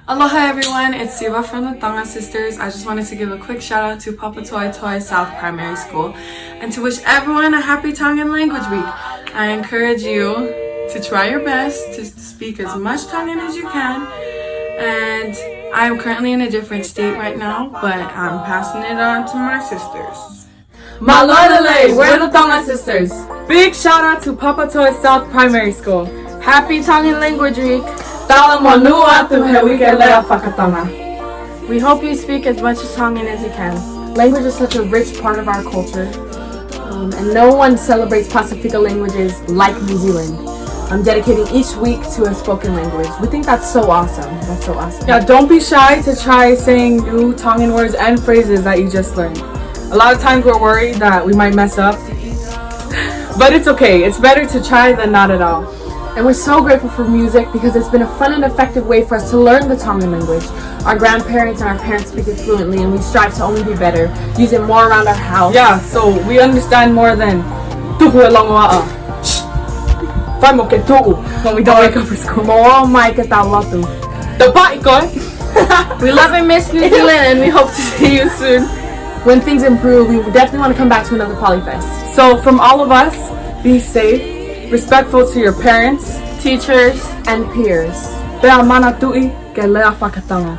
Aloha everyone, it's Siva from the Tonga Sisters. I just wanted to give a quick shout out to Papatoetoe South Primary School and to wish everyone a happy Tongan Language Week. I encourage you to try your best to speak as much Tongan as you can, and I am currently in a different state right now, but I'm passing it on to my sisters. Malolele, we're the Tonga Sisters. Big shout out to Papatoetoe South Primary School. Happy Tongan Language Week! We hope you speak as much as Tongan as you can. Language is such a rich part of our culture, and no one celebrates Pasifika languages like New Zealand. I'm dedicating each week to a spoken language. We think that's so awesome. That's so awesome. Yeah, don't be shy to try saying new Tongan words and phrases that you just learned. A lot of times we're worried that we might mess up, but it's okay. It's better to try than not at all. And we're so grateful for music because it's been a fun and effective way for us to learn the Tongan language. Our grandparents and our parents speak it fluently, and we strive to only be better, use it more around our house. Yeah, so we understand more than when we don't wake up for school. We love and miss New Zealand, and we hope to see you soon. When things improve, we definitely want to come back to another Polyfest. So from all of us, be safe, respectful to your parents, Teachers, and peers. Pea mana tu'i ke lea whakatanga.